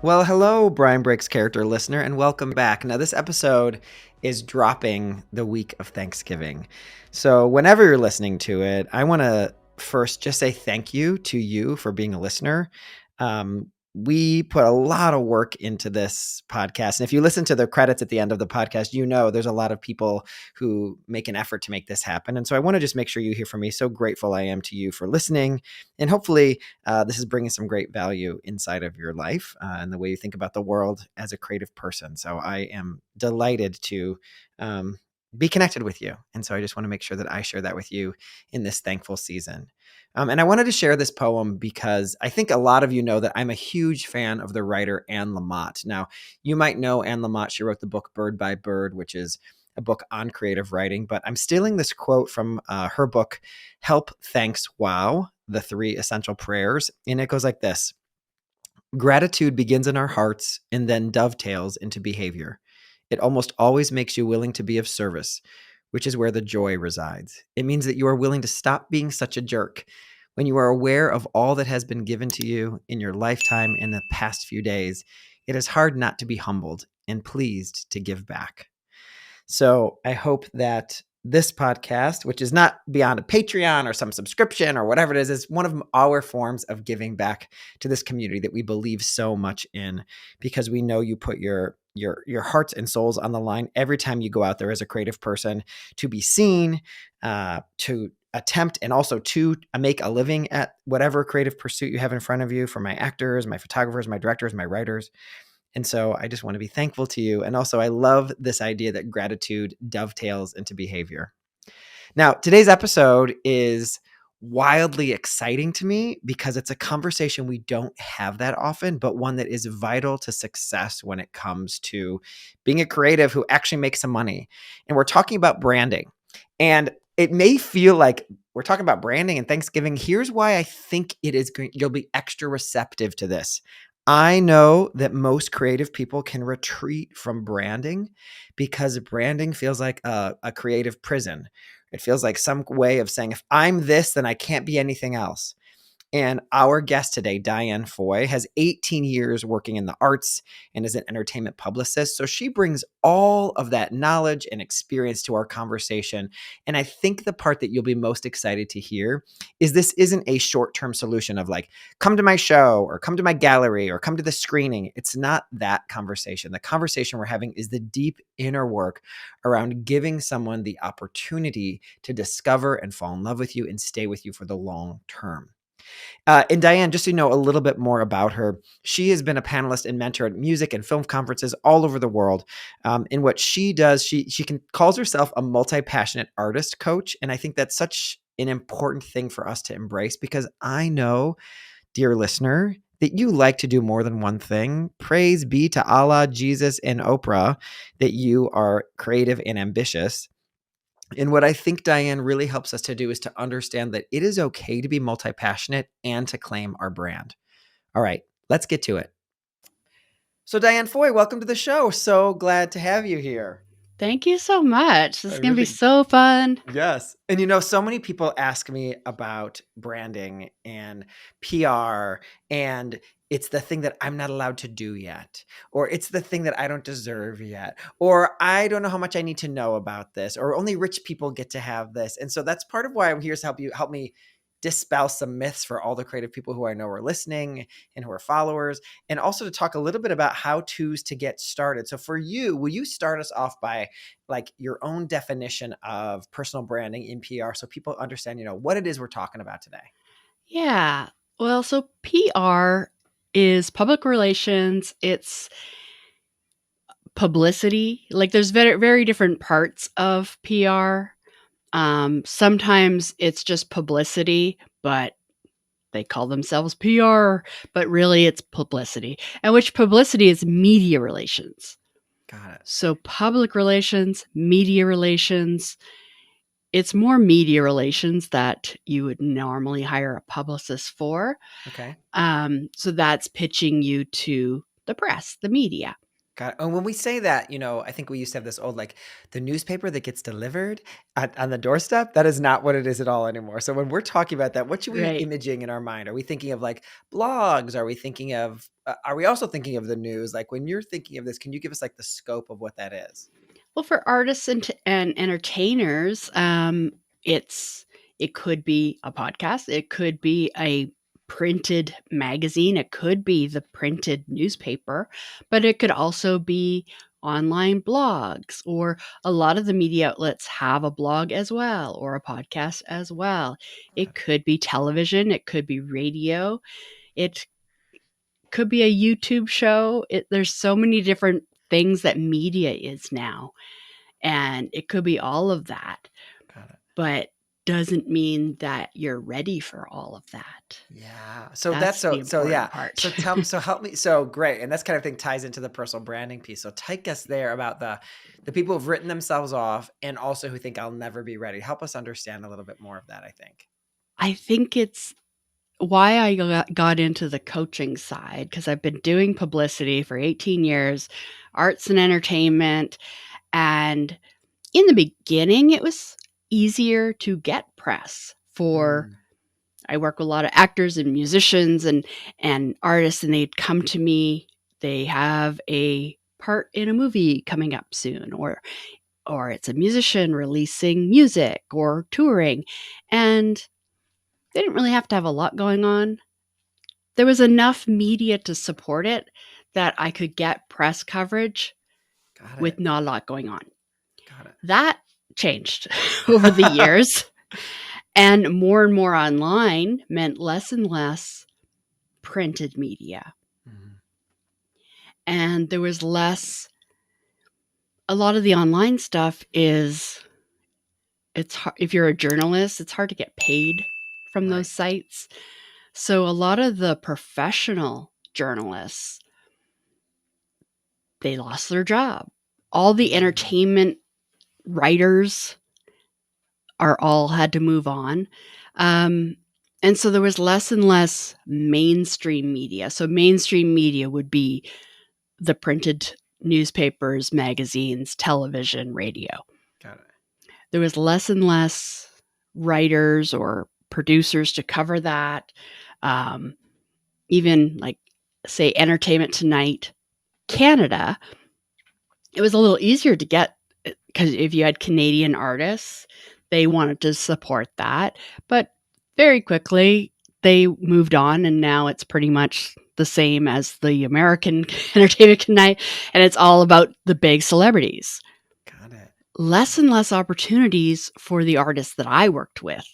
Well, hello, Brian Breaks character listener, and welcome back. Now, this episode is dropping the week of Thanksgiving. So, whenever you're listening to it, I want to first just say thank you to you for being a listener. We put a lot of work into this podcast. And if you listen to the credits at the end of the podcast, you know there's a lot of people who make an effort to make this happen. And so I want to just make sure you hear from me. So grateful I am to you for listening. And hopefully, this is bringing some great value inside of your life and the way you think about the world as a creative person. So I am delighted to be connected with you. And so I just want to make sure that I share that with you in this thankful season. And I wanted to share this poem because I think a lot of you know that I'm a huge fan of the writer Anne Lamott. Now, you might know Anne Lamott. She wrote the book Bird by Bird, which is a book on creative writing. But I'm stealing this quote from her book, Help, Thanks, Wow, The Three Essential Prayers. And it goes like this. Gratitude begins in our hearts and then dovetails into behavior. It almost always makes you willing to be of service, which is where the joy resides. It means that you are willing to stop being such a jerk. When you are aware of all that has been given to you in your lifetime in the past few days, it is hard not to be humbled and pleased to give back. So I hope that this podcast, which is not beyond a Patreon or some subscription or whatever it is one of our forms of giving back to this community that we believe so much in, because we know you put your hearts and souls on the line every time you go out there as a creative person to be seen, to attempt and also to make a living at whatever creative pursuit you have in front of you, for my actors, my photographers, my directors, my writers. And so I just want to be thankful to you. And also I love this idea that gratitude dovetails into behavior. Now, today's episode is wildly exciting to me because it's a conversation we don't have that often, but one that is vital to success when it comes to being a creative who actually makes some money. And we're talking about branding. And it may feel like we're talking about branding and Thanksgiving. Here's why I think you'll be extra receptive to this. I know that most creative people can retreat from branding because branding feels like a creative prison. It feels like some way of saying, if I'm this, then I can't be anything else. And our guest today, Diane Foy, has 18 years working in the arts and is an entertainment publicist. So she brings all of that knowledge and experience to our conversation. And I think the part that you'll be most excited to hear is this isn't a short-term solution of like, come to my show or come to my gallery or come to the screening. It's not that conversation. The conversation we're having is the deep inner work around giving someone the opportunity to discover and fall in love with you and stay with you for the long term. And Diane, just so you know a little bit more about her, she has been a panelist and mentor at music and film conferences all over the world. In what she does, she calls herself a multi-passionate artist coach. And I think that's such an important thing for us to embrace, because I know, dear listener, that you like to do more than one thing. Praise be to Allah, Jesus, and Oprah that you are creative and ambitious. And what I think Diane really helps us to do is to understand that it is okay to be multi-passionate and to claim our brand. All right, let's get to it. So Diane Foy, welcome to the show. So glad to have you here. Thank you so much. This is going to be so fun. Yes. And so many people ask me about branding and PR, and it's the thing that I'm not allowed to do yet, or it's the thing that I don't deserve yet, or I don't know how much I need to know about this, or only rich people get to have this. And so that's part of why I'm here to help me dispel some myths for all the creative people who I know are listening and who are followers, and also to talk a little bit about how-tos to get started. So for you, will you start us off by like your own definition of personal branding in PR so people understand, what it is we're talking about today? Yeah. Well, so PR is public relations. It's publicity. Like there's very, very different parts of PR. Sometimes it's just publicity, but they call themselves PR, but really it's publicity. And which publicity is media relations. Got it. So public relations, media relations. It's more media relations that you would normally hire a publicist for. Okay. So that's pitching you to the press, the media. God, and when we say that, I think we used to have this old, like, the newspaper that gets delivered on the doorstep. That is not what it is at all anymore. So when we're talking about that, what should we be Right. imaging in our mind? Are we thinking of like blogs? Are we thinking of, are we also thinking of the news? Like when you're thinking of this, can you give us like the scope of what that is? Well, for artists and entertainers, it could be a podcast, it could be a printed magazine, it could be the printed newspaper, but it could also be online blogs, or a lot of the media outlets have a blog as well, or a podcast as well. It could be television, it could be radio, it could be a YouTube show. There's so many different things that media is now, and it could be all of that, Got it. but doesn't mean that you're ready for all of that. Yeah. So that's That's the so yeah. important part. So help me. So great. And that's kind of thing ties into the personal branding piece. So take us there about the people who've written themselves off and also who think I'll never be ready. Help us understand a little bit more of that, I think. I think it's why I got into the coaching side, because I've been doing publicity for 18 years, arts and entertainment. And in the beginning, it was easier to get press for. I work with a lot of actors and musicians and artists, and they'd come to me. They have a part in a movie coming up soon, or it's a musician releasing music or touring, and they didn't really have to have a lot going on. There was enough media to support it that I could get press coverage Got with it. not a lot going on. Got it. That changed over the years. And more online meant less and less printed media. Mhm. And there was less. A lot of the online stuff is, it's hard, if you're a journalist, it's hard to get paid from those Right. sites. So a lot of the professional journalists, they lost their job. All the entertainment writers are all had to move on. And so there was less and less mainstream media. So mainstream media would be the printed newspapers, magazines, television, radio. Got it. There was less and less writers or producers to cover that. Even like, say, Entertainment Tonight Canada, it was a little easier to get, because if you had Canadian artists, they wanted to support that. But very quickly, they moved on, and now it's pretty much the same as the American Entertainment Tonight, and it's all about the big celebrities. Got it. Less and less opportunities for the artists that I worked with.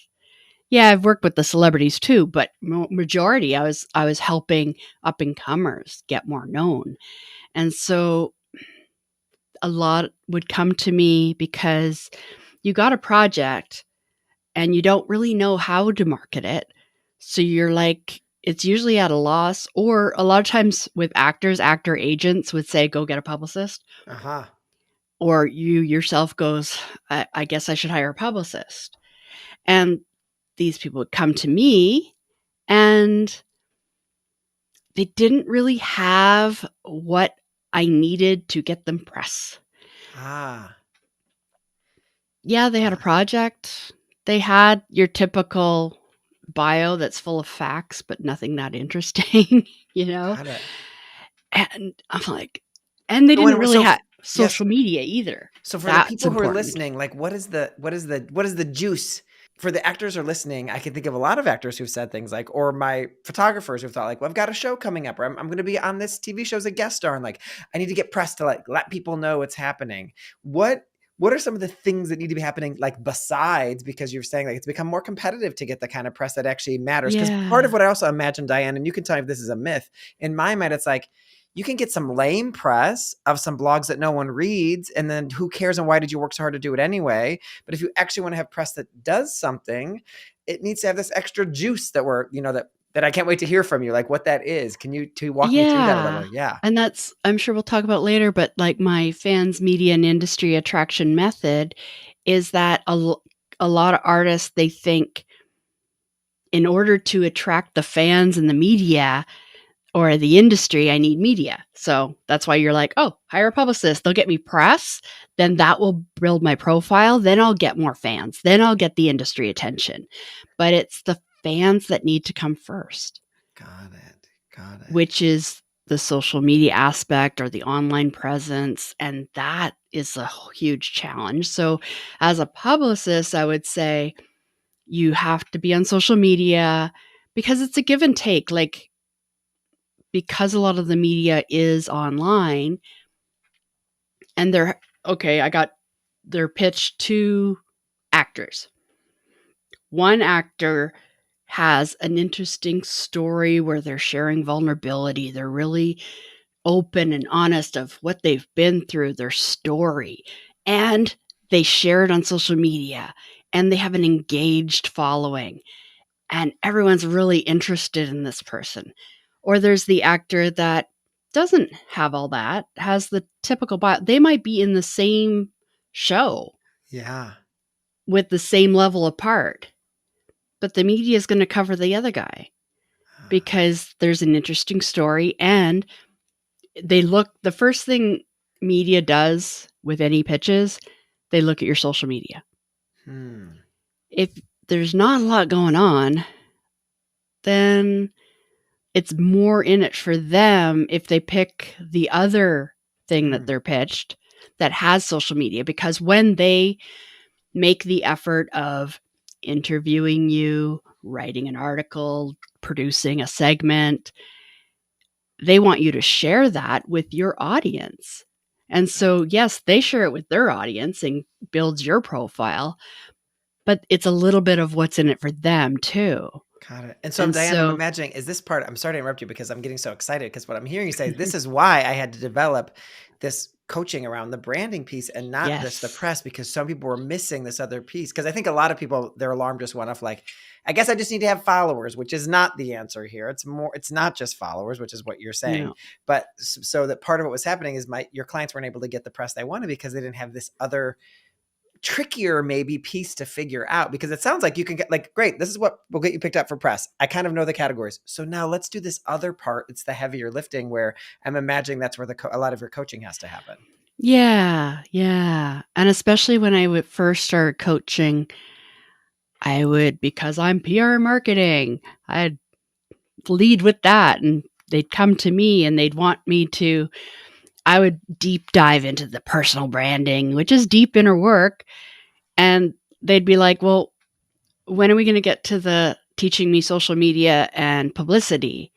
Yeah, I've worked with the celebrities too, but majority I was helping up and comers get more known. And so a lot would come to me because you got a project and you don't really know how to market it. So you're like, it's usually at a loss, or a lot of times with actors, actor agents would say, go get a publicist. Uh-huh. Or you yourself goes, I guess I should hire a publicist. And these people would come to me and they didn't really have what I needed to get them press. Ah. Yeah, they had a project. They had your typical bio that's full of facts, but nothing that interesting, Got it. And I'm like, and they So didn't really have yes. social media either. So for the That's people who are important. listening, like what is the juice? For the actors who are listening, I can think of a lot of actors who've said things like, or my photographers who've thought like, well, I've got a show coming up, or I'm going to be on this TV show as a guest star, and like, I need to get press to like let people know what's happening. What are some of the things that need to be happening, like besides, because you're saying like it's become more competitive to get the kind of press that actually matters? Because part of Yeah. what I also imagine, Diane, and you can tell me if this is a myth, in my mind, it's like, you can get some lame press of some blogs that no one reads, and then who cares, and why did you work so hard to do it anyway? But if you actually want to have press that does something, it needs to have this extra juice that we're, that I can't wait to hear from you, like what that is. Can you walk me through that a little? Yeah. And that's, I'm sure we'll talk about later, but like my fans, media, and industry attraction method is that a lot of artists, they think in order to attract the fans and the media, or the industry, I need media. So that's why you're like, oh, hire a publicist. They'll get me press. Then that will build my profile. Then I'll get more fans. Then I'll get the industry attention. But it's the fans that need to come first. Got it. Got it. Which is the social media aspect or the online presence. And that is a huge challenge. So as a publicist, I would say you have to be on social media because it's a give and take. Like, because a lot of the media is online and they're pitched to actors. One actor has an interesting story where they're sharing vulnerability. They're really open and honest of what they've been through, their story, and they share it on social media and they have an engaged following and everyone's really interested in this person. Or there's the actor that doesn't have all that, has the typical bio. They might be in the same show Yeah. with the same level of part, but the media is going to cover the other guy because there's an interesting story. And the first thing media does with any pitches, they look at your social media. If there's not a lot going on, then it's more in it for them if they pick the other thing that they're pitched that has social media, because when they make the effort of interviewing you, writing an article, producing a segment, they want you to share that with your audience. And so, yes, they share it with their audience and builds your profile, but it's a little bit of what's in it for them too. Got it. And so, Diane, I'm imagining, is this part, I'm sorry to interrupt you because I'm getting so excited because what I'm hearing you say, this is why I had to develop this coaching around the branding piece and not just the press, because some people were missing this other piece. Because I think a lot of people, their alarm just went off like, I guess I just need to have followers, which is not the answer here. It's not just followers, which is what you're saying. No. But so that part of what was happening is your clients weren't able to get the press they wanted because they didn't have this other trickier maybe piece to figure out, because it sounds like you can get like, great, this is what will get you picked up for press. I kind of know the categories. So now let's do this other part. It's the heavier lifting where I'm imagining that's where a lot of your coaching has to happen. Yeah. Yeah. And especially when I would first start coaching, because I'm PR marketing, I'd lead with that and they'd come to me and they'd want me to, I would deep dive into the personal branding, which is deep inner work. And they'd be like, well, when are we going to get to the teaching me social media and publicity?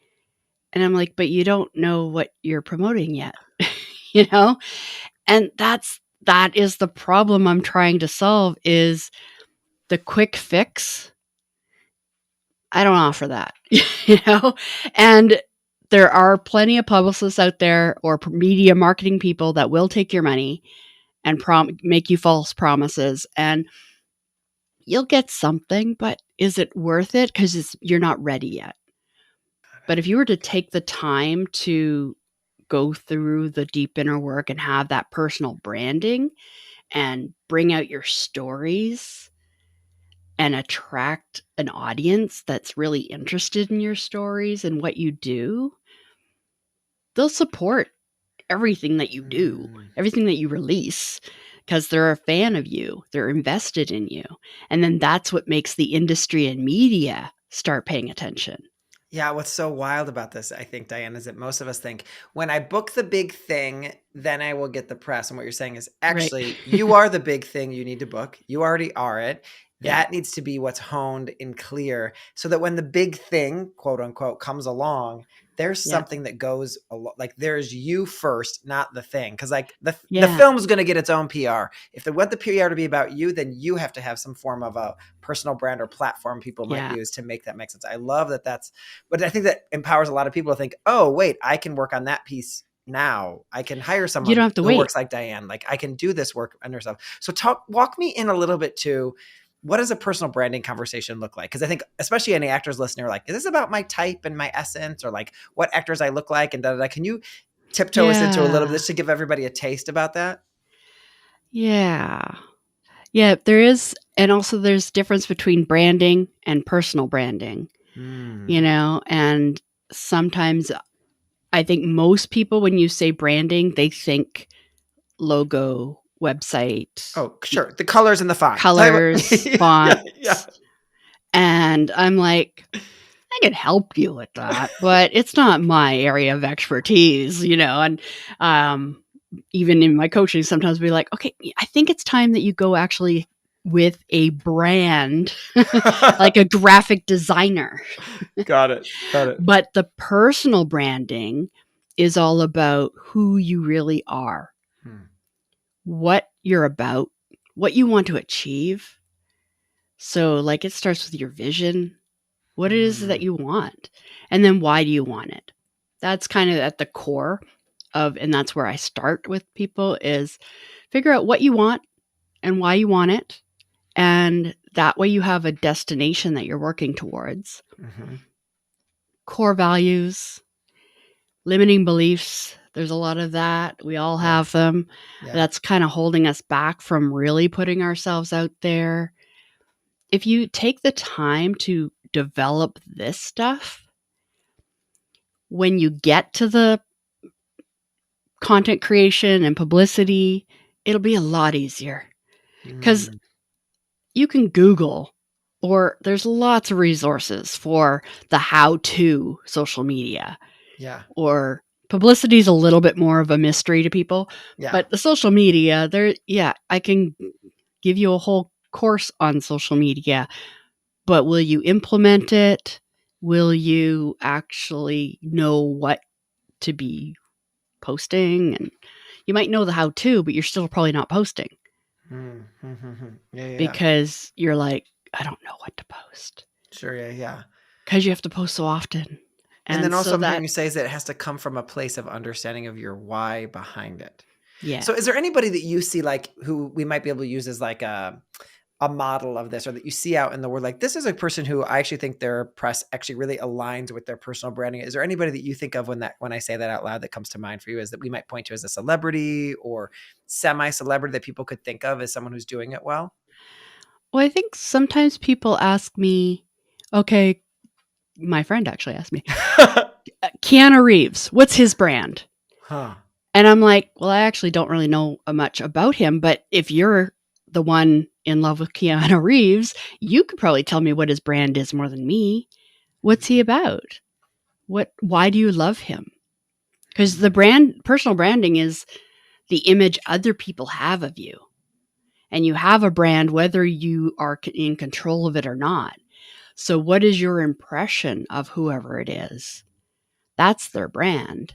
And I'm like, but you don't know what you're promoting yet, you know? And that is the problem I'm trying to solve, is the quick fix. I don't offer that, you know? And there are plenty of publicists out there or media marketing people that will take your money and make you false promises, and you'll get something, but is it worth it? Because you're not ready yet. But if you were to take the time to go through the deep inner work and have that personal branding and bring out your stories and attract an audience that's really interested in your stories and what you do, they'll support everything that you do, everything that you release, because they're a fan of you. They're invested in you. And then that's what makes the industry and media start paying attention. Yeah, what's so wild about this, I think, Diane, is that most of us think, when I book the big thing, then I will get the press. And what you're saying is, actually, right. You are the big thing you need to book. You already are it. That needs to be what's honed and clear, so that when the big thing, quote unquote, comes along, there's something that goes like, there's you first, not the thing. Because like the film is going to get its own PR. If they want the PR to be about you, then you have to have some form of a personal brand or platform people might use to make that make sense. I love that. But I think that empowers a lot of people to think, oh, wait, I can work on that piece now. I can hire someone you don't have to who wait. Works like Diane. Like, I can do this work under yourself. So walk me in a little bit to, what does a personal branding conversation look like? Because I think, especially any actors listening, are like, is this about my type and my essence, or like what actors I look like and da-da-da? Can you tiptoe us into a little bit just to give everybody a taste about that? Yeah. Yeah, there is. And also there's difference between branding and personal branding, you know, and sometimes I think most people, when you say branding, they think logo, website, Oh, sure. The colors and the font. colors, Yeah, fonts. yeah. And I'm like, I can help you with that, but it's not my area of expertise, and even in my coaching, sometimes we're like, okay, I think it's time that you go actually with a brand, like a graphic designer. Got it. But the personal branding is all about who you really are, what you're about, what you want to achieve. So, like, it starts with your vision, what it is that you want, and then why do you want it? That's kind of at the core of, and that's where I start with people, is figure out what you want and why you want it. And that way you have a destination that you're working towards. Core values, limiting beliefs. There's a lot of that. We all have them. Yeah. That's kind of holding us back from really putting ourselves out there. If you take the time to develop this stuff, when you get to the content creation and publicity, it'll be a lot easier. Because you can Google, or there's lots of resources for the how-to social media. Yeah. Or publicity is a little bit more of a mystery to people. Yeah. But the social media, I can give you a whole course on social media. But will you implement it? Will you actually know what to be posting? And you might know the how-to, but you're still probably not posting. Yeah. Because you're like, I don't know what to post. Sure, yeah. Because you have to post so often. And then also so something you say is that it has to come from a place of understanding of your why behind it. Yeah. So is there anybody that you see, like, who we might be able to use as like a model of this, or that you see out in the world, like, this is a person who I actually think their press actually really aligns with their personal branding? Is there anybody that you think of when I say that out loud that comes to mind for you, is that we might point to as a celebrity or semi-celebrity that people could think of as someone who's doing it well? Well, I think sometimes people ask me, okay, my friend actually asked me, Keanu Reeves, what's his brand? And I'm like, well, I actually don't really know much about him, but if you're the one in love with Keanu Reeves, you could probably tell me what his brand is more than me. What's he about? Why do you love him? Because the personal branding is the image other people have of you. And you have a brand whether you are in control of it or not. So what is your impression of whoever it is? That's their brand.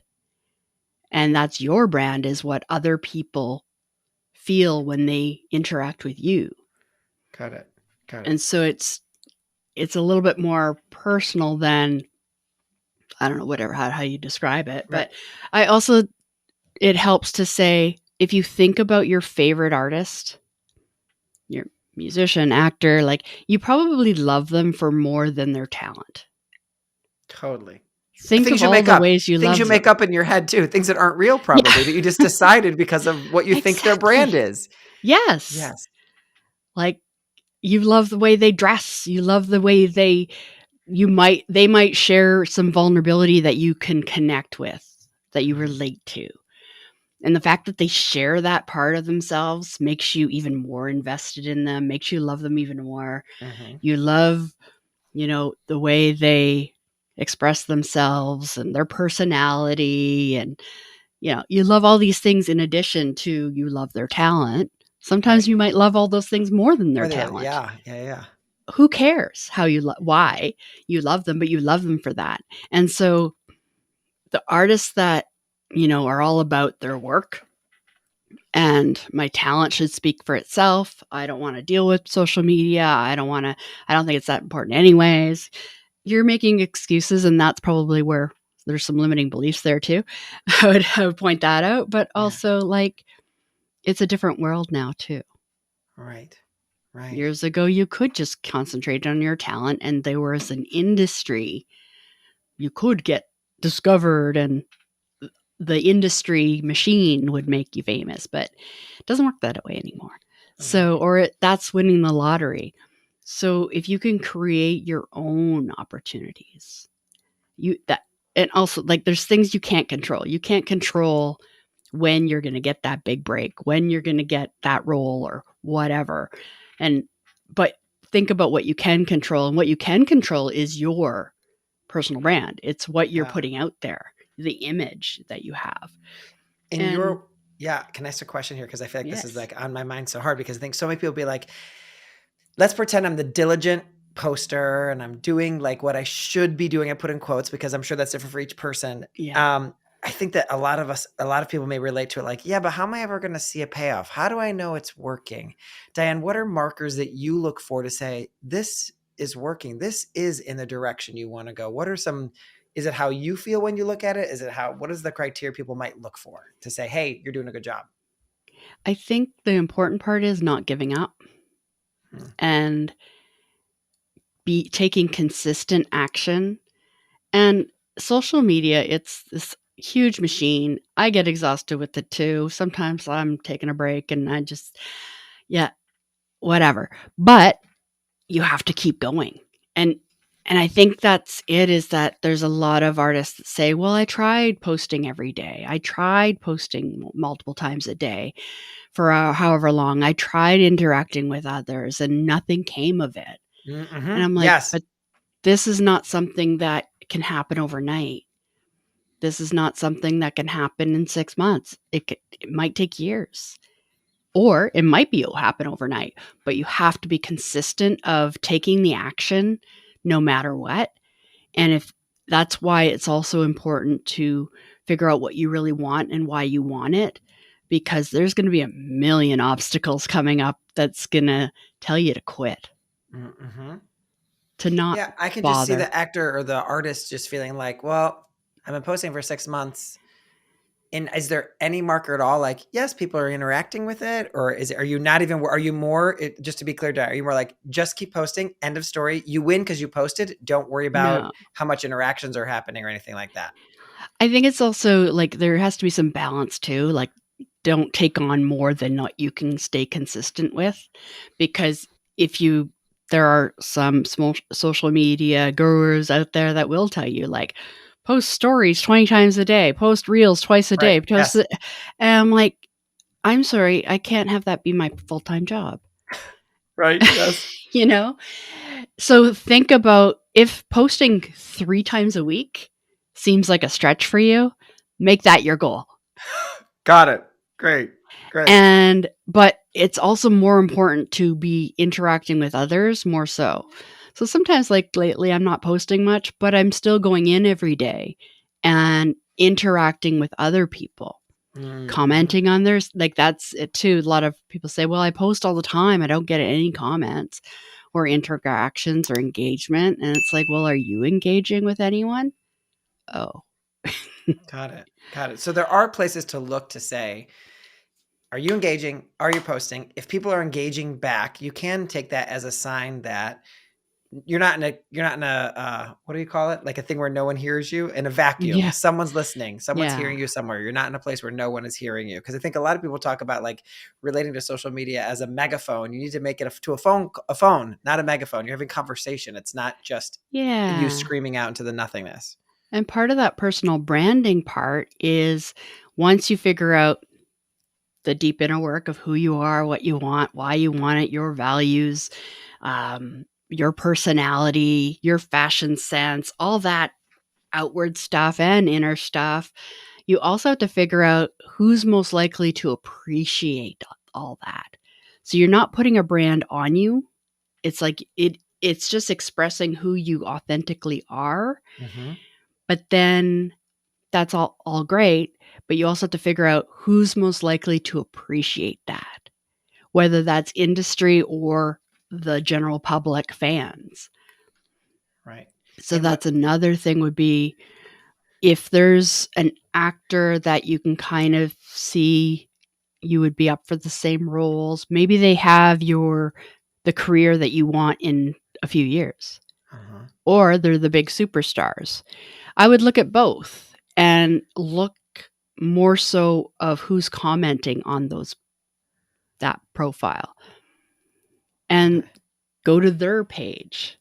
And that's your brand, is what other people feel when they interact with you. Got it. And so it's a little bit more personal than, I don't know, whatever, how you describe it. Right. But I also, it helps to say, if you think about your favorite artist, your musician, actor, like, you probably love them for more than their talent. Totally. Think things of all the ways you love things you make up in your head too, things that aren't real probably, that you just decided because of what you think their brand is. Yes. Like, you love the way they dress. You love the way they might share some vulnerability that you can connect with, that you relate to. And the fact that they share that part of themselves makes you even more invested in them, makes you love them even more. You love, the way they express themselves and their personality, and you love all these things in addition to, you love their talent. Sometimes you might love all those things more than their talent. Yeah. Who cares why you love them, but you love them for that. And so the artists that, are all about their work, and my talent should speak for itself. I don't want to deal with social media. I don't think it's that important anyways. You're making excuses, and that's probably where there's some limiting beliefs there too. I would point that out, but also, like, it's a different world now too. Right. Years ago, you could just concentrate on your talent, and there was an industry. You could get discovered, and the industry machine would make you famous, but it doesn't work that way anymore. So, that's winning the lottery. So if you can create your own opportunities, and also, like, there's things you can't control. You can't control when you're going to get that big break, when you're going to get that role or whatever. And, but think about what you can control. And what you can control is your personal brand. It's what you're Yeah. putting out there, the image that you have. In And your, yeah, can I ask a question here? Because I feel like this is yes, like on my mind so hard because I think so many people be like, let's pretend I'm the diligent poster and I'm doing like what I should be doing. I put in quotes because I'm sure that's different for each person. yeah. I think that a lot of people may relate to it. Like, yeah, but how am I ever going to see a payoff? How do I know it's working? Diane, what are markers that you look for to say this is working? This is in the direction you want to go. What are some, is it how you feel when you look at it? Is it how, what is the criteria people might look for to say, hey, you're doing a good job? I think the important part is not giving up Hmm. and be taking consistent action. And social media, it's this huge machine. I get exhausted with it too. Sometimes I'm taking a break and I just, yeah, whatever. But you have to keep going. And and I think that's it, is that there's a lot of artists that say, "Well, I tried posting every day. I tried posting multiple times a day for however long. I tried interacting with others and nothing came of it." And Mm-hmm. I'm like, Yes. "But this is not something that can happen overnight. This is not something that can happen in 6 months. It might take years." Or it might be it'll happen overnight, but you have to be consistent of taking the action no matter what. And if that's why it's also important to figure out what you really want and why you want it, because there's going to be a million obstacles coming up that's going to tell you to quit, Mm-hmm. to not Yeah, I can just see bother. the actor or the artist just feeling like, well, I've been posting for 6 months. And is there any marker at all? Like, yes, people are interacting with it, or is it? Are you not even? Are you more? Just to be clear, are you more like just keep posting? End of story. You win because you posted. Don't worry about No. how much interactions are happening or anything like that. I think it's also like there has to be some balance too. Like, don't take on more than what you can stay consistent with, because if you, there are some small social media gurus out there that will tell you, like, post stories 20 times a day, post reels twice a Right. day, Yes. and I'm like, I'm sorry, I can't have that be my full-time job. Right. Yes. You know? So think about, if posting 3 times a week seems like a stretch for you, make that your goal. Got it. Great. Great. And but it's also more important to be interacting with others more so. So sometimes, like lately, I'm not posting much, but I'm still going in every day and interacting with other people, Mm-hmm. commenting on theirs. Like, that's it too. A lot of people say, well, I post all the time. I don't get any comments or interactions or engagement. And it's like, well, are you engaging with anyone? Oh, Got it. Got it. So there are places to look to say, are you engaging? Are you posting? If people are engaging back, you can take that as a sign that you're not in a what do you call it? Like a thing where no one hears you, in a vacuum. yeah. Someone's listening. Someone's Yeah. hearing you somewhere. You're not in a place where no one is hearing you. Because I think a lot of people talk about like relating to social media as a megaphone. You need to make it to a phone, not a megaphone. You're having conversation. It's not just you Yeah. screaming out into the nothingness. And part of that personal branding part is, once you figure out the deep inner work of who you are, what you want, why you want it, your values, your personality, your fashion sense, all that outward stuff and inner stuff, you also have to figure out who's most likely to appreciate all that. So you're not putting a brand on you. It's like it's just expressing who you authentically are. Mm-hmm. But then that's all great, but you also have to figure out who's most likely to appreciate that, whether that's industry or the general public fans. Right. So And that's what? another thing, would be, if there's an actor that you can kind of see you would be up for the same roles, maybe they have the career that you want in a few years, Uh-huh. or they're the big superstars. I would look at both and look more so of who's commenting on that profile, and Okay. go to their page.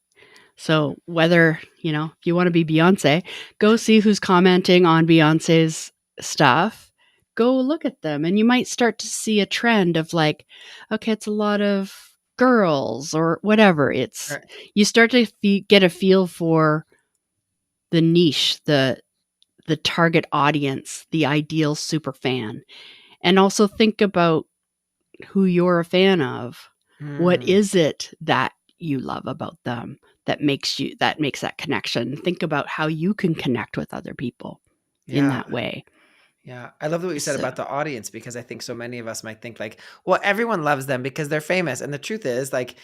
So whether, if you want to be Beyonce, go see who's commenting on Beyonce's stuff. Go look at them and you might start to see a trend of like, okay, it's a lot of girls or whatever. It's Right. you start to get a feel for the niche, the target audience, the ideal super fan. And also think about who you're a fan of. What Mm, is it that you love about them that makes that connection? Think about how you can connect with other people in yeah. that way. Yeah, I love what you said So about the audience because I think so many of us might think like, well, everyone loves them because they're famous. And the truth is, like,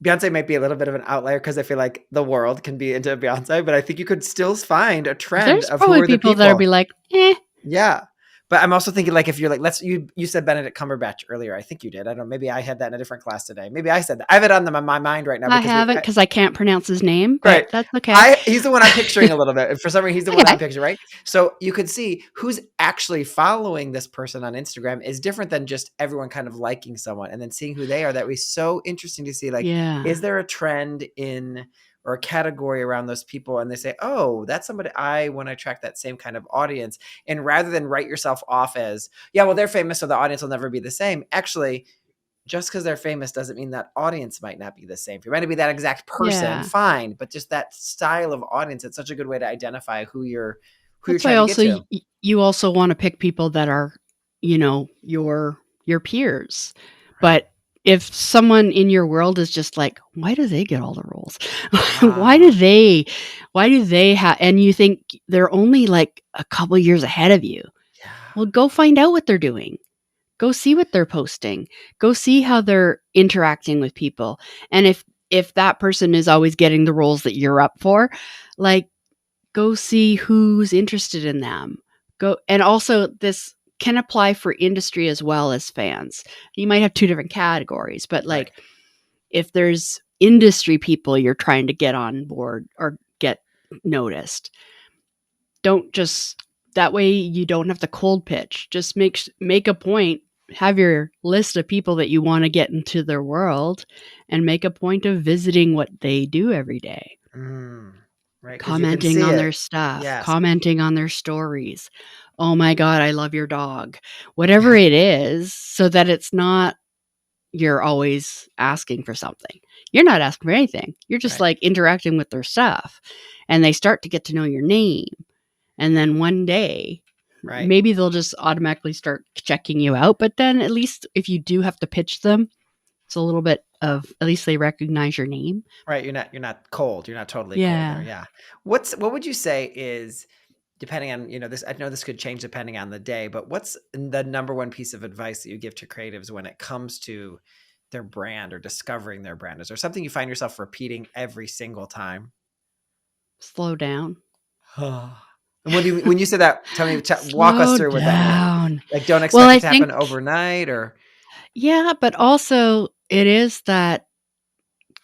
Beyonce might be a little bit of an outlier because I feel like the world can be into Beyonce, but I think you could still find a trend there's of who probably are the people that'll be people. like, eh, Yeah. But I'm also thinking like if you're like you said Benedict Cumberbatch earlier. I think you did. I don't know. Maybe I had that in a different class today. Maybe I said that. I have it on my mind right now I because haven't because I can't pronounce his name, but right. that's okay. He's the one I'm picturing a little bit. For some reason, he's the one I'm Okay. picturing, right? So you could see who's actually following this person on Instagram is different than just everyone kind of liking someone and then seeing who they are. That was so interesting to see. Like, Yeah. is there a trend in or a category around those people? And they say, oh, that's somebody I want to attract that same kind of audience. And rather than write yourself off as, yeah, well, they're famous, so the audience will never be the same. Actually, just because they're famous doesn't mean that audience might not be the same. If you're going to be that exact person, Yeah. fine. But just that style of audience, it's such a good way to identify who you're That's why trying to get also to. you also want to pick people that are, your peers. Right. But if someone in your world is just like, why do they get all the roles? why do Ah, they why do they have and you think they're only like a couple years ahead of you. yeah. Well, go find out what they're doing. Go see what they're posting. Go see how they're interacting with people. And if that person is always getting the roles that you're up for, like go see who's interested in them. Go and also this can apply for industry as well as fans. You might have two different categories, but Right. like if there's industry people you're trying to get on board or get noticed, don't just that way you don't have to cold pitch. Just make a point, have your list of people that you want to get into their world and make a point of visiting what they do every day. Mm, right. Because you can Commenting see on their it. stuff, Yes. commenting on their stories. "Oh my god, I love your dog." Whatever it is, so that it's not you're always asking for something. You're not asking for anything. You're just, Right. like, interacting with their stuff, and they start to get to know your name, and then one day, Right. maybe they'll just automatically start checking you out, but then at least if you do have to pitch them, it's a little bit of at least they recognize your name. Right. You're not cold. You're not totally cold there. Yeah. Yeah. What would you say is depending on, this, I know this could change depending on the day, but what's the number one piece of advice that you give to creatives when it comes to their brand or discovering their brand? Is there something you find yourself repeating every single time? Slow down. And what do you when you say that, tell me, walk us Slow through what that means. down. Like, don't Well, expect I it to happen think overnight or yeah, but also it is that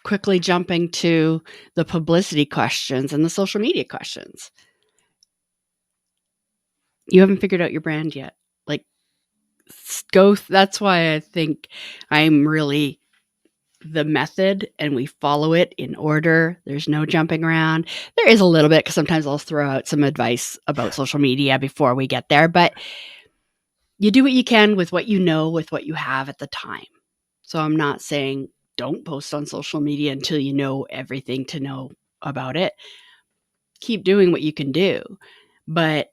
quickly jumping to the publicity questions and the social media questions. You haven't figured out your brand yet. Like that's why I think I'm really the method and we follow it in order. There's no jumping around. There is a little bit because sometimes I'll throw out some advice about social media before we get there, but you do what you can with what you know, with what you have at the time. So I'm not saying don't post on social media until you know everything to know about it. Keep doing what you can do. But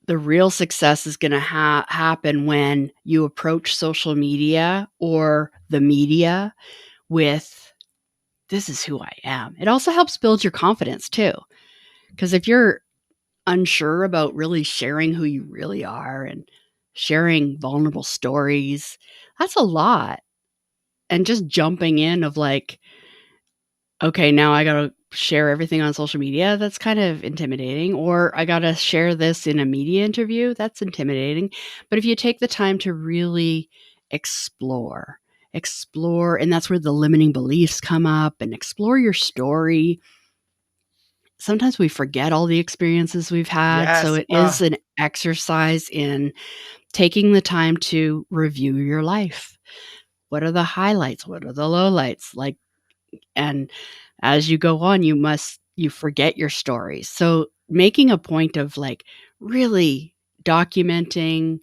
the real success is going to happen when you approach social media or the media with this is who I am. It also helps build your confidence too. Because if you're unsure about really sharing who you really are and sharing vulnerable stories, that's a lot. And just jumping in of like, okay, now I got to share everything on social media. That's kind of intimidating. Or I got to share this in a media interview. That's intimidating. But if you take the time to really explore, and that's where the limiting beliefs come up and explore your story. Sometimes we forget all the experiences we've had. So yes. it is an exercise in taking the time to review your life. What are the highlights? What are the lowlights? Like, And as you go on, you forget your stories. So making a point of like really documenting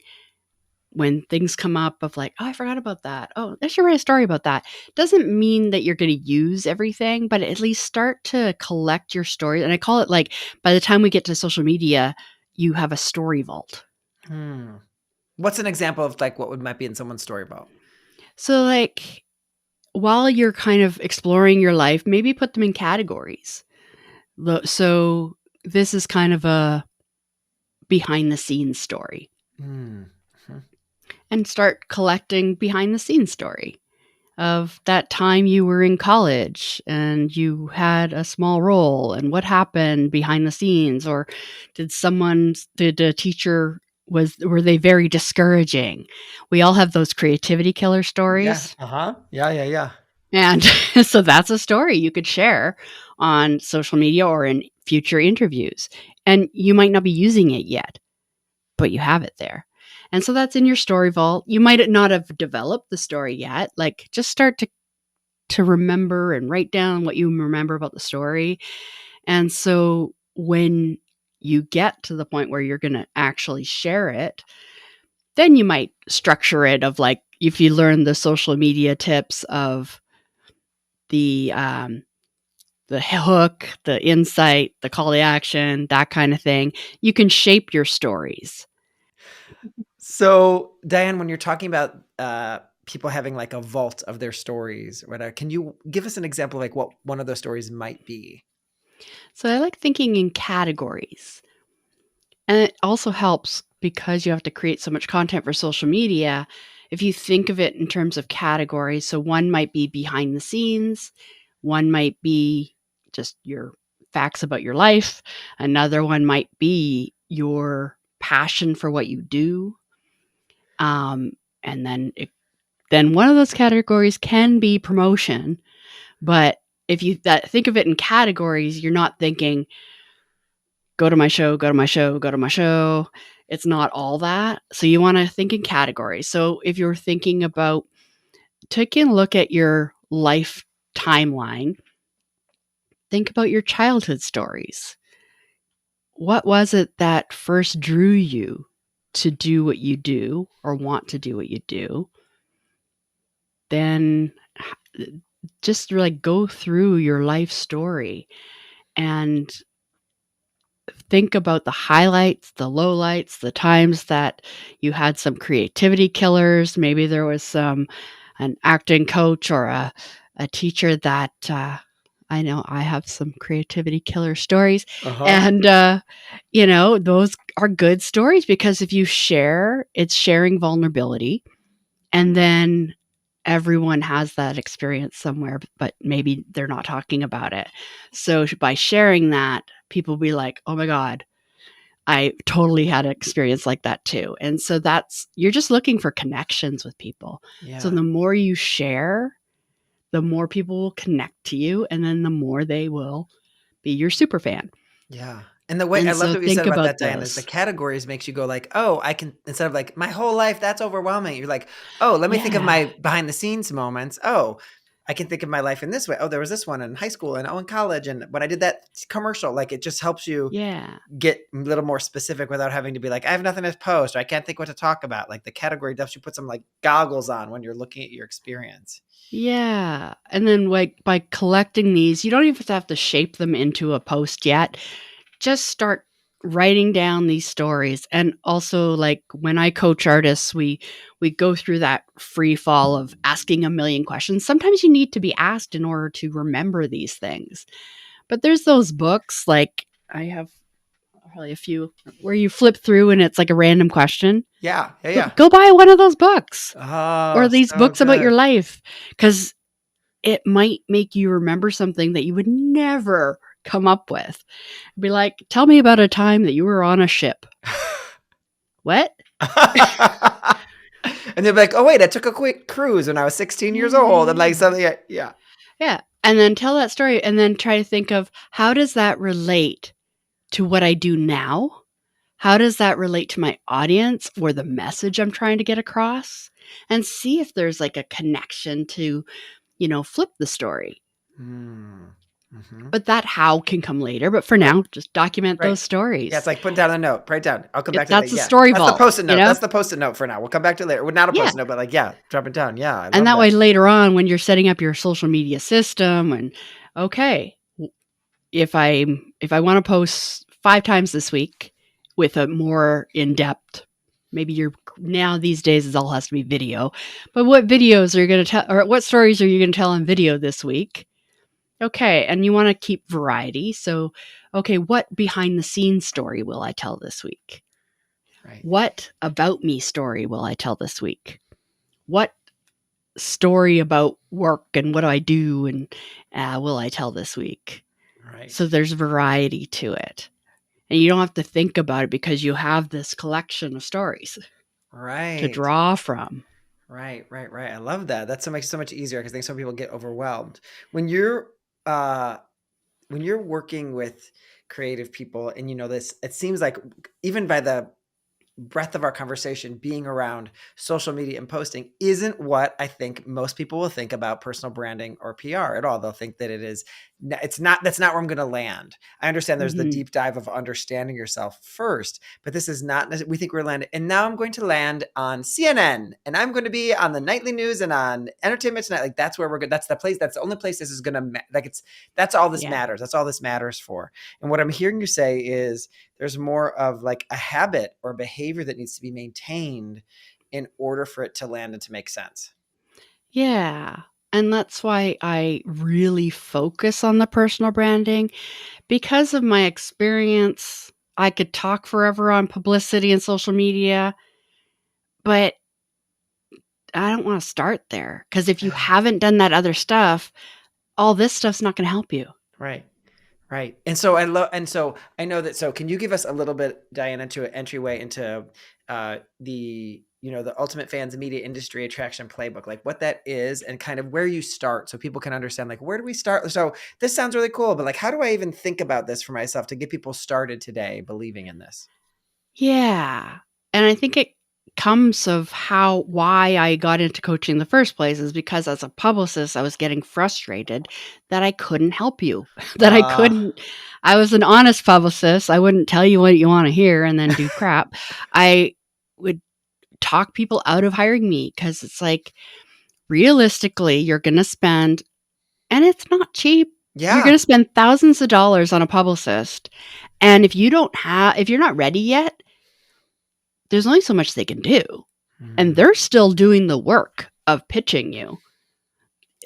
when things come up of like, oh, I forgot about that. Oh, I should write a story about that. Doesn't mean that you're going to use everything, but at least start to collect your stories. And I call it like, by the time we get to social media, you have a story vault. What's an example of like what might be in someone's story vault? So like while you're kind of exploring your life, maybe put them in categories. So this is kind of a behind the scenes story. And start collecting behind the scenes story of that time you were in college and you had a small role and what happened behind the scenes, or did a teacher were they very discouraging? We all have those creativity killer stories. Yeah. And so that's a story you could share on social media or in future interviews. And you might not be using it yet, but you have it there. And so that's in your story vault. You might not have developed the story yet. Like just start to remember and write down what you remember about the story. And so when you get to the point where you're going to actually share it, then you might structure it of like, if you learn the social media tips of the hook, the insight, the call to action, that kind of thing, you can shape your stories. So, Diane, when you're talking about people having like a vault of their stories, whatever, can you give us an example of like what one of those stories might be? So I like thinking in categories. And it also helps because you have to create so much content for social media. If you think of it in terms of categories, so one might be behind the scenes, one might be just your facts about your life, another one might be your passion for what you do. And then one of those categories can be promotion. But if you think of it in categories, you're not thinking, go to my show, go to my show, go to my show. It's not all that. So you want to think in categories. So if you're thinking about taking a look at your life timeline, think about your childhood stories. What was it that first drew you to do what you do or want to do what you do? Then just like go through your life story and think about the highlights, the lowlights, the times that you had some creativity killers. Maybe there was an acting coach or a teacher that I know I have some creativity killer stories. And, those are good stories because if you share, it's sharing vulnerability. And then everyone has that experience somewhere, but maybe they're not talking about it. So by sharing that, people will be like, oh my God, I totally had an experience like that too. And so you're just looking for connections with people. Yeah. So the more you share, the more people will connect to you, and then the more they will be your super fan. Yeah. And the way I love what you said about that, Diane, is the categories makes you go like, oh, I can, instead of like my whole life, that's overwhelming. You're like, oh, let me think of my behind the scenes moments. Oh, I can think of my life in this way. Oh, there was this one in high school and in college. And when I did that commercial, like it just helps you get a little more specific without having to be like, I have nothing to post or I can't think what to talk about. Like the category helps you put some like goggles on when you're looking at your experience. Yeah. And then like by collecting these, you don't even have to shape them into a post yet. Just start writing down these stories. And also like when I coach artists, we go through that free fall of asking a million questions. Sometimes you need to be asked in order to remember these things. But there's those books, like I have probably a few where you flip through and it's like a random question. Yeah. Go buy one of those books. Oh, or these so books good. about your life, because it might make you remember something that you would never come up with. Be like, tell me about a time that you were on a ship. What? And they'll be like, oh, wait, I took a quick cruise when I was 16 years old. And like something, yeah. And then tell that story and then try to think of how does that relate to what I do now? How does that relate to my audience or the message I'm trying to get across? And see if there's like a connection to, flip the story. Mm-hmm. But that how can come later. But for Right. now, just document Right. those stories. Yeah, it's like putting down a note. Write down. I'll come back to it That's later. a Yeah. story That's the vault, post-it you note. know? That's the post-it note for now. We'll come back to it later. Well, not a Yeah. post-it note, but like, yeah, drop it down. Yeah, I And love that way that. later on when you're setting up your social media system and okay, if I want to post 5 times this week with a more in-depth, maybe you're now these days it all has to be video, but what videos are you going to tell, or what stories are you going to tell on video this week? Okay, and you want to keep variety. So, okay, what behind the scenes story will I tell this week? Right. What about me story will I tell this week? What story about work and what do I do and will I tell this week? Right. So there's variety to it. And you don't have to think about it because you have this collection of stories to Right. draw from. Right. I love that. That's so much easier because I think some people get overwhelmed. Uh when you're working with creative people and you know this, it seems like even by the breadth of our conversation being around social media and posting isn't what I think most people will think about personal branding or PR at all. They'll think that that's not where I'm going to land. I understand there's the Mm-hmm. deep dive of understanding yourself first, but this is not, we think we're landing. And now I'm going to land on CNN and I'm going to be on the nightly news and on Entertainment Tonight. Like that's where we're good. That's the place. That's the only place this is going to, that's all this Yeah. matters. That's all this matters for. And what I'm hearing you say is, there's more of like a habit or behavior that needs to be maintained in order for it to land and to make sense. Yeah. And that's why I really focus on the personal branding because of my experience. I could talk forever on publicity and social media, but I don't want to start there because if you haven't done that other stuff, all this stuff's not going to help you. Right. Right. And so I know that, so can you give us a little bit, Diane, into an entryway into the Ultimate Fans Media Industry Attraction Playbook, like what that is and kind of where you start so people can understand, like, where do we start? So this sounds really cool, but like, how do I even think about this for myself to get people started today believing in this? Yeah. And I think it comes of why I got into coaching in the first place is because as a publicist, I was getting frustrated that I couldn't help you, that I was an honest publicist. I wouldn't tell you what you want to hear and then do crap. I would talk people out of hiring me because it's like, realistically, you're going to spend, and it's not cheap. You're going to spend thousands of dollars on a publicist. And if you're not ready yet, there's only so much they can do. And they're still doing the work of pitching you.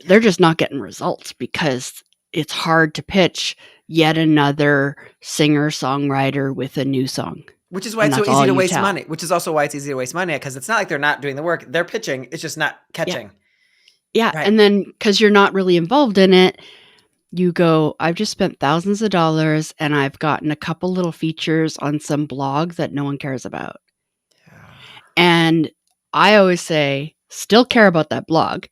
They're just not getting results because it's hard to pitch yet another singer-songwriter with a new song. Which is why it's so easy to waste money. Which is also why it's easy to waste money, because it's not like they're not doing the work. They're pitching. It's just not catching. Yeah. Right. And then because you're not really involved in it, you go, I've just spent thousands of dollars and I've gotten a couple little features on some blog that no one cares about. Yeah. And I always say, still care about that blog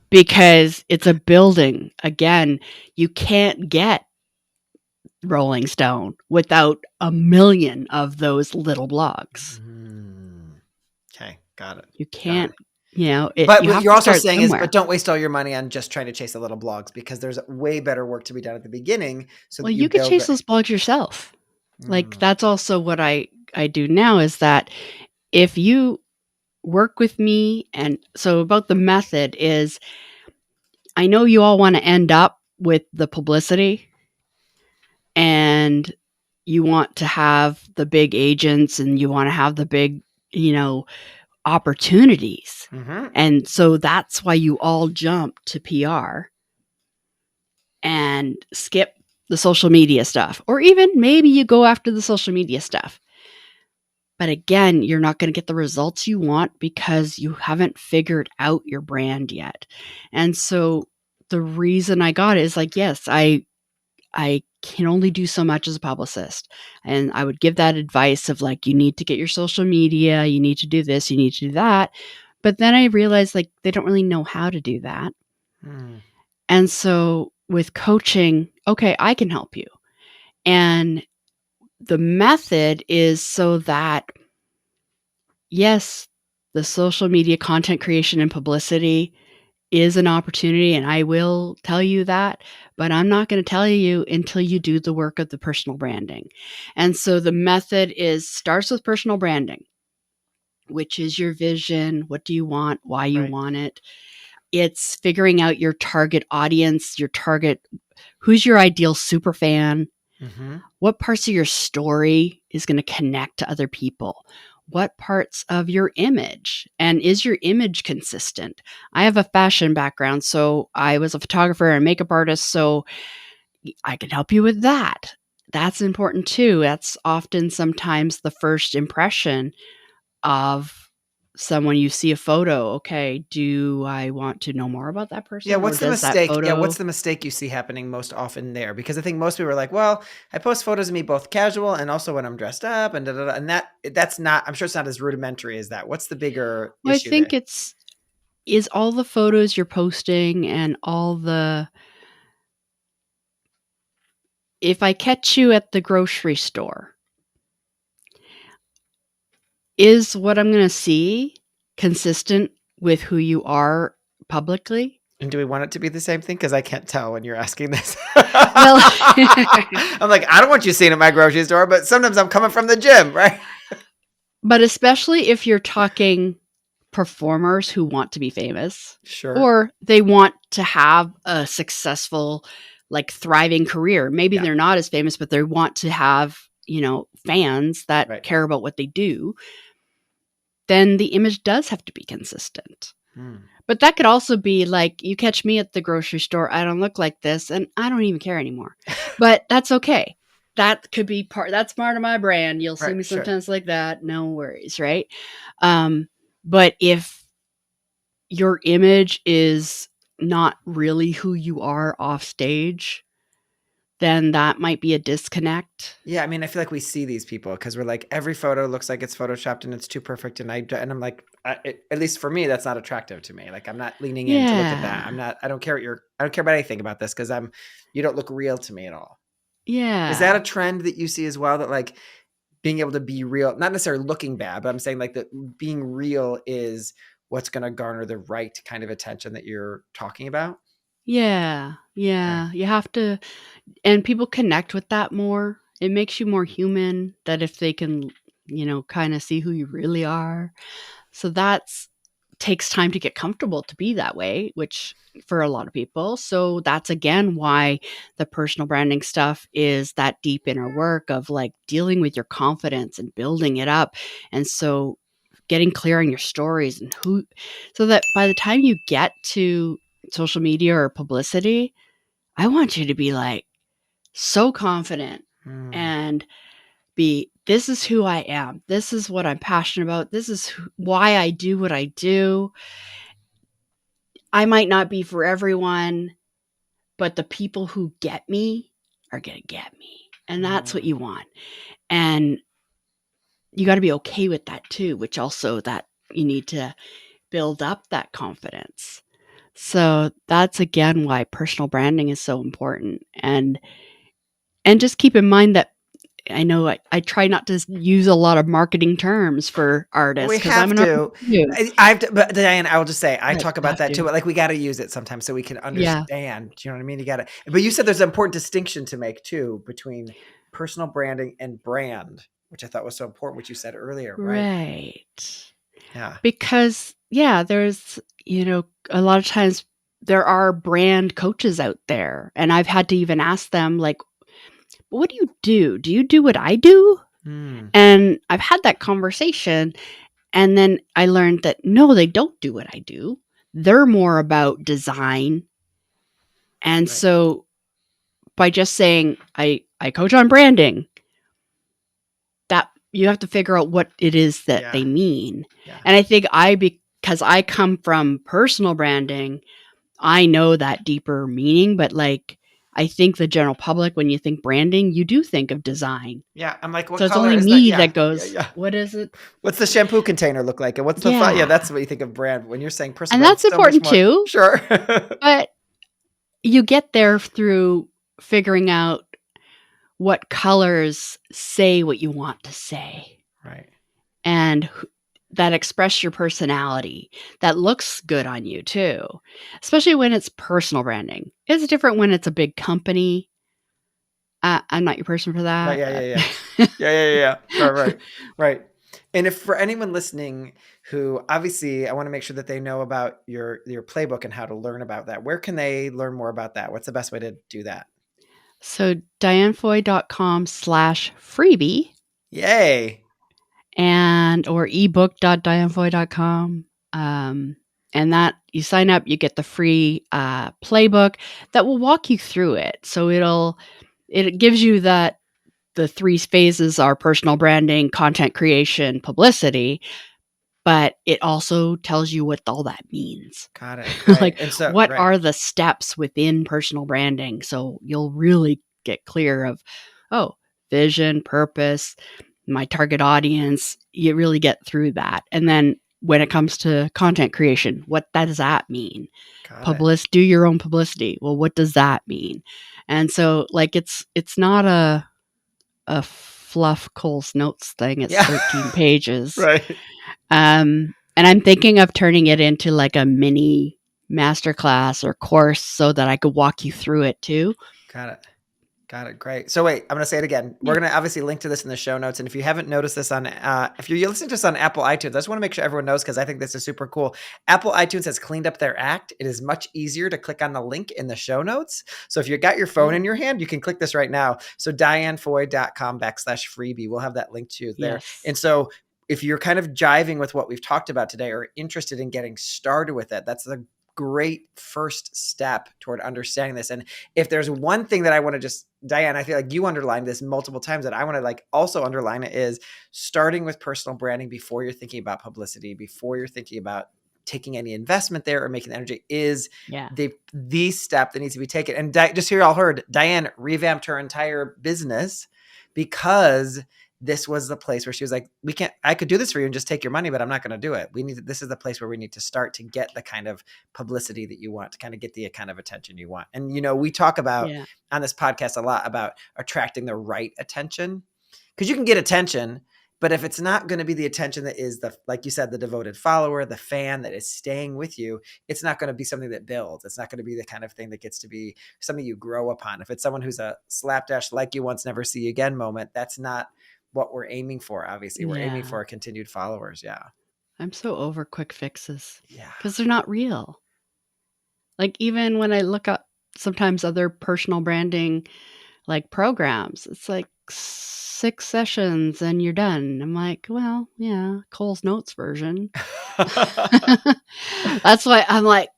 because it's a building. Again, you can't get Rolling Stone without a million of those little blogs. Okay, got it. You can't, but you what you're also saying somewhere. but don't waste all your money on just trying to chase the little blogs, because there's way better work to be done at the beginning. So well, you could chase those blogs yourself. Like that's also what I do now is that if you work with me, and so about the method is, I know you all want to end up with the publicity and you want to have the big agents and you want to have the big, opportunities. Mm-hmm. And so that's why you all jump to PR and skip the social media stuff, or even maybe you go after the social media stuff. But again, you're not going to get the results you want because you haven't figured out your brand yet. And so the reason I got it is like, yes, I can only do so much as a publicist. And I would give that advice of like, you need to get your social media, you need to do this, you need to do that. But then I realized like, they don't really know how to do that. And so with coaching, okay, I can help you. And the method is so that, yes, the social media content creation and publicity is an opportunity, and I will tell you that, but I'm not going to tell you until you do the work of the personal branding. And so the method starts with personal branding, which is your vision. What do you want? Why you Right. want it? It's figuring out your target audience, who's your ideal super fan? Mm-hmm. What parts of your story is going to connect to other people? What parts of your image? And is your image consistent? I have a fashion background, so I was a photographer and makeup artist, so I can help you with that. That's important too. That's often sometimes the first impression of someone. You see a photo. Okay, do I want to know more about that Yeah, person, or what's the does that mistake? Yeah, what's photo? the mistake you see happening most often there? Because I think most people are like, well, I post photos of me both casual and also when I'm dressed up and da, da, da, and that's not. I'm sure it's not as rudimentary as that. What's the bigger Well, I issue there? think is all the photos you're posting and if I catch you at the grocery store, is what I'm going to see consistent with who you are publicly? And do we want it to be the same thing? Because I can't tell when you're asking this. Well, I'm like, I don't want you seeing at my grocery store, but sometimes I'm coming from the gym, right? but especially if you're talking performers who want to be famous, Sure. or they want to have a successful, like, thriving career. Maybe Yeah. they're not as famous, but they want to have, fans that Right. care about what they do. Then the image does have to be consistent. Hmm. But that could also be like, you catch me at the grocery store, I don't look like this, and I don't even care anymore. But that's okay. That could be that's part of my brand. You'll see Right. me Sure. sometimes like that. No worries, right? But if your image is not really who you are off stage, then that might be a disconnect. Yeah, I mean, I feel like we see these people because we're like every photo looks like it's photoshopped and it's too perfect, and I'm like, at least for me, that's not attractive to me. Like I'm not leaning in to look at that. Yeah. I don't care I don't care about anything about this because you don't look real to me at all. Is that a Yeah. trend that you see as well? That like being able to be real, not necessarily looking bad, but I'm saying like that being real is what's going to garner the right kind of attention that you're talking about. Yeah. Okay. Yeah. You have to, and people connect with that more. It makes you more human, that if they can, kind of see who you really are. So that's takes time to get comfortable to be that way, which for a lot of people. So that's again why the personal branding stuff is that deep inner work of like dealing with your confidence and building it up. And so getting clear on your stories and so that by the time you get to social media or publicity, I want you to be like so confident Hmm. and this is who I am. This is what I'm passionate about. This is why I do what I do. I might not be for everyone, but the people who get me are going to get me. And that's what Hmm. you want. And you got to be okay with that too, which also that you need to build up that confidence. So that's again why personal branding is so important. And just keep in mind that I know I try not to use a lot of marketing terms for Well, artists we because I'm have an artist to. too. But Diane, I will just say, I Right, talk about have that too, to. but like we got to use it sometimes so we can Yeah. understand. Do you know what I mean? You got to, but you said there's an important distinction to make too between personal branding and brand, which I thought was so important, which you said earlier, right? Right. Yeah. Because, yeah, there's, a lot of times there are brand coaches out there. And I've had to even ask them, like, what do you do? Do you do what I do? Hmm. And I've had that conversation. And then I learned that no, they don't do what I do. They're more about design. And Right. so by just saying I coach on branding, that you have to figure out what it is that Yeah. they mean. Yeah. And I think because I come from personal branding, I know that deeper meaning, but like I think the general public, when you think branding, you do think of design. Yeah. I'm like, what So it's color only is that? me Yeah. that Yeah. goes, Yeah. what is it? What's the shampoo container look like? And what's the yeah, Yeah. that's what you think of brand. When you're saying personal And brand, that's it's so much important more. too. Sure. But you get there through figuring out what colors say what you want to say. Right. And that express your personality, that looks good on you too, especially when it's personal branding. It's different when it's a big company. I'm not your person for Right. that. Yeah. Yeah. Right. And if for anyone listening who obviously I want to make sure that they know about your playbook and how to learn about that, where can they learn more about that? What's the best way to do that? So dianefoy.com/freebie Yay. or ebook.dianefoy.com. And that you sign up, you get the free playbook that will walk you through it. So it gives you that the 3 phases are personal branding, content creation, publicity, but it also tells you what all that means. Got it. Right. Like, And so, what right. are the steps within personal branding? So you'll really get clear of, vision, purpose, my target audience. You really get through that. And then when it comes to content creation, what does that mean? Got it. Do your own publicity. Well, what does that mean? And so, like, it's not a fluff Cole's Notes thing. It's 13 pages. Right. And I'm thinking of turning it into like a mini masterclass or course so that I could walk you through it too. Got it. Great. So wait, I'm going to say it again. We're going to obviously link to this in the show notes. And if you haven't noticed this if you're listening to this on Apple iTunes, I just want to make sure everyone knows, because I think this is super cool. Apple iTunes has cleaned up their act. It is much easier to click on the link in the show notes. So if you've got your phone in your hand, you can click this right now. So dianefoy.com/freebie. We'll have that link to you there. Yes. And so if you're kind of jiving with what we've talked about today or interested in getting started with it, that's the great first step toward understanding this. And if there's one thing that I want to just, Diane, I feel like you underlined this multiple times that I want to like also underline it, is starting with personal branding before you're thinking about publicity, before you're thinking about taking any investment there or making the energy, is the step that needs to be taken. And just here, y'all heard Diane revamped her entire business because this was the place where she was like, I could do this for you and just take your money, but I'm not going to do it. This is the place where we need to start to get the kind of publicity that you want, to kind of get the kind of attention you want. And, we talk about on this podcast a lot about attracting the right attention, because you can get attention, but if it's not going to be the attention that is like you said, the devoted follower, the fan that is staying with you, it's not going to be something that builds. It's not going to be the kind of thing that gets to be something you grow upon. If it's someone who's a slapdash, like you once, never see you again moment, that's not what we're aiming for. Obviously, we're aiming for continued followers. Yeah. I'm so over quick fixes. Yeah. Because they're not real. Like, even when I look up sometimes other personal branding like programs, it's like 6 sessions and you're done. I'm like, well, yeah, Cole's Notes version. That's why I'm like,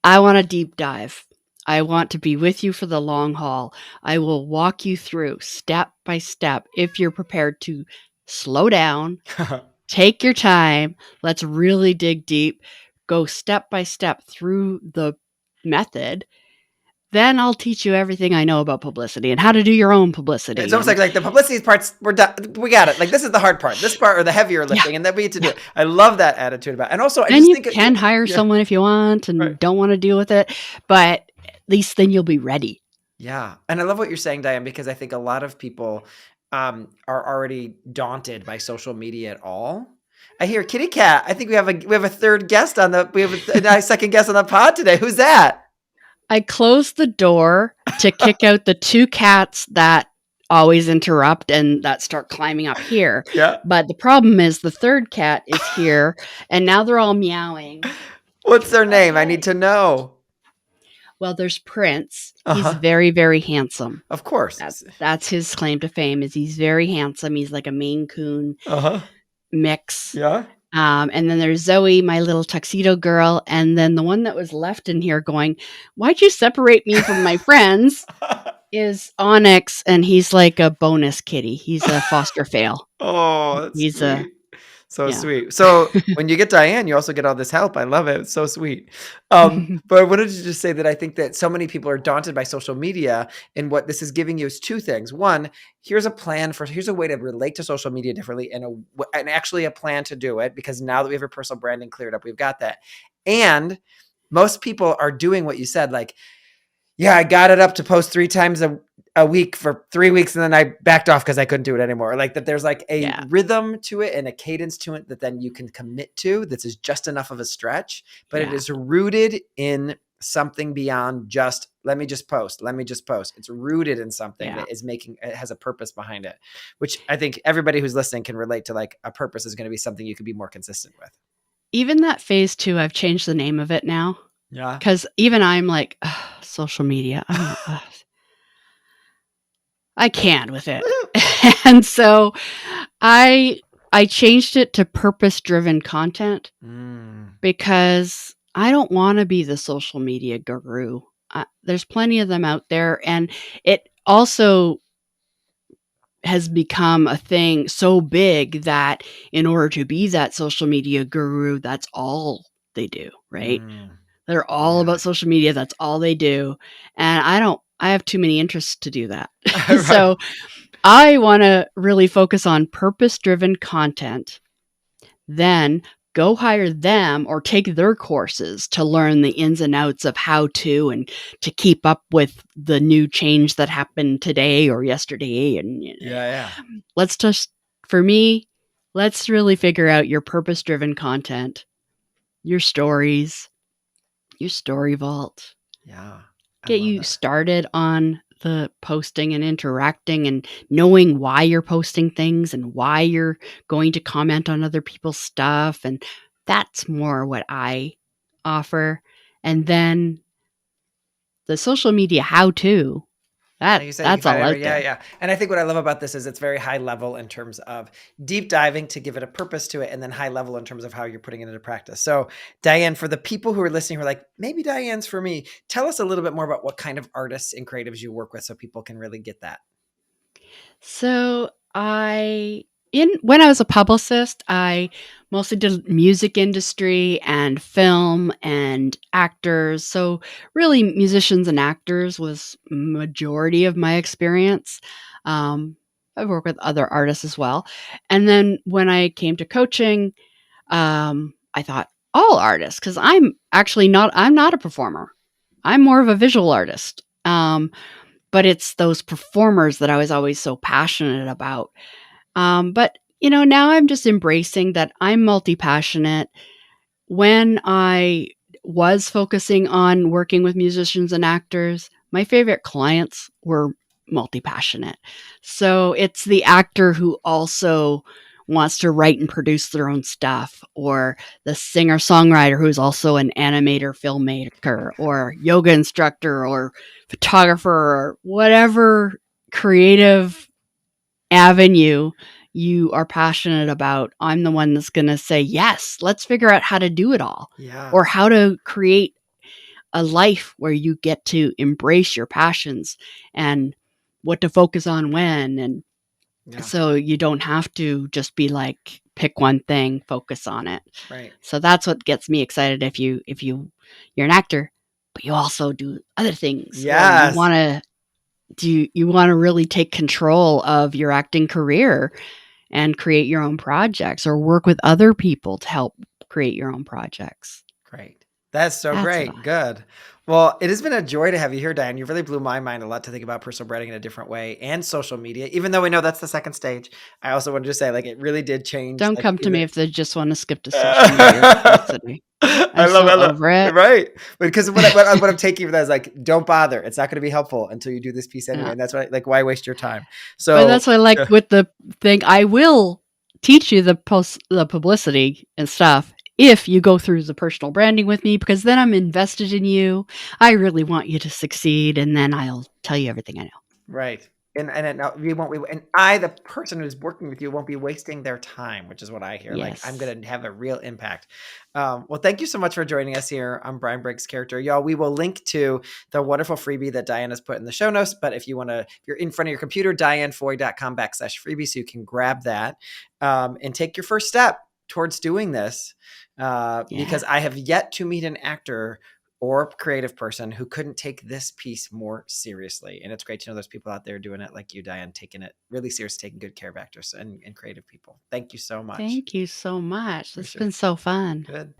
I want a deep dive. I want to be with you for the long haul. I will walk you through step by step if you're prepared to slow down, take your time. Let's really dig deep, go step by step through the method. Then I'll teach you everything I know about publicity and how to do your own publicity. It's almost like the publicity parts, we're done. We got it. Like, this is the hard part. This part, or the heavier lifting, and then we get to do it. I love that attitude about it. And also, you can hire someone if you want and don't want to deal with it, but at least then you'll be ready. Yeah. And I love what you're saying, Diane, because I think a lot of people are already daunted by social media at all. I hear Kitty Cat. I think we have a third guest we have a second guest on the pod today. Who's that? I closed the door to kick out the 2 cats that always interrupt and that start climbing up here. Yeah. But the problem is the third cat is here and now they're all meowing. What's their name? I need to know. Well, there's Prince. He's very, very handsome. Of course. That's his claim to fame, is he's very handsome. He's like a Maine Coon mix. Yeah. And then there's Zoe, my little tuxedo girl. And then the one that was left in here going, why'd you separate me from my friends? Is Onyx. And he's like a bonus kitty. He's a foster fail. Oh, that's he's sweet. Sweet. So when you get Diane, you also get all this help. I love it. It's so sweet. But I wanted to just say that I think that so many people are daunted by social media, and what this is giving you is 2 things. One, here's a way to relate to social media differently, and actually a plan to do it, because now that we have our personal branding cleared up, we've got that. And most people are doing what you said, like, yeah, I got it up to post 3 times a week for 3 weeks and then I backed off because I couldn't do it anymore. Like that there's like a rhythm to it and a cadence to it that then you can commit to. This is just enough of a stretch, but it is rooted in something beyond just let me just post. It's rooted in something that is it has a purpose behind it, which I think everybody who's listening can relate to. Like a purpose is going to be something you can be more consistent with. Even that phase 2, I've changed the name of it now. Yeah. Because even I'm like, social media. I can't with it. And so I changed it to purpose-driven content because I don't want to be the social media guru. There's plenty of them out there. And it also has become a thing so big that in order to be that social media guru, that's all they do, right? They're all about social media. That's all they do. And I have too many interests to do that. Right. So I want to really focus on purpose-driven content, then go hire them or take their courses to learn the ins and outs of how to and to keep up with the new change that happened today or yesterday. And for me, let's really figure out your purpose-driven content, your stories, your story vault. Yeah. Get you started on the posting and interacting and knowing why you're posting things and why you're going to comment on other people's stuff. And that's more what I offer. And then the social media how-to. That's all out there. Yeah. And I think what I love about this is it's very high level in terms of deep diving to give it a purpose to it, and then high level in terms of how you're putting it into practice. So Diane, for the people who are listening who are like, maybe Diane's for me, tell us a little bit more about what kind of artists and creatives you work with so people can really get that. So when I was a publicist, I mostly did music industry and film and actors. So really musicians and actors was majority of my experience. I've worked with other artists as well. And then when I came to coaching, I thought all artists, because I'm not a performer. I'm more of a visual artist. But it's those performers that I was always so passionate about. But now I'm just embracing that I'm multi-passionate. When I was focusing on working with musicians and actors, my favorite clients were multi-passionate. So it's the actor who also wants to write and produce their own stuff, or the singer-songwriter who's also an animator, filmmaker, or yoga instructor, or photographer, or whatever creative avenue you are passionate about. I'm the one that's going to say, yes, let's figure out how to do it all, or how to create a life where you get to embrace your passions and what to focus on when. And so you don't have to just be like, pick one thing, focus on it. Right. So that's what gets me excited. If you're an actor, but you also do other things. Yes. You want to really take control of your acting career and create your own projects, or work with other people to help create your own projects. Great. That's great. Good. Well, it has been a joy to have you here, Diane. You really blew my mind a lot to think about personal branding in a different way, and social media, even though we know that's the second stage. I also wanted to say, it really did change. Don't come to me if they just want to skip to social media. I love over it. Right. Because what I'm taking from that is don't bother. It's not going to be helpful until you do this piece anyway. Yeah. And that's why waste your time? So but that's why with the thing, I will teach you the publicity and stuff if you go through the personal branding with me, because then I'm invested in you. I really want you to succeed. And then I'll tell you everything I know. Right. And the person who's working with you won't be wasting their time, which is what I hear. Yes. I'm going to have a real impact. Well, thank you so much for joining us here on Brian Briggs' Character. Y'all, we will link to the wonderful freebie that Diane has put in the show notes. But if you're in front of your computer, dianefoy.com/freebie, so you can grab that and take your first step towards doing this. Because I have yet to meet an actor or creative person who couldn't take this piece more seriously. And it's great to know there's people out there doing it like you, Diane, taking it really serious, taking good care of actors and creative people. Thank you so much. Thank you so much. It's been so fun. Good.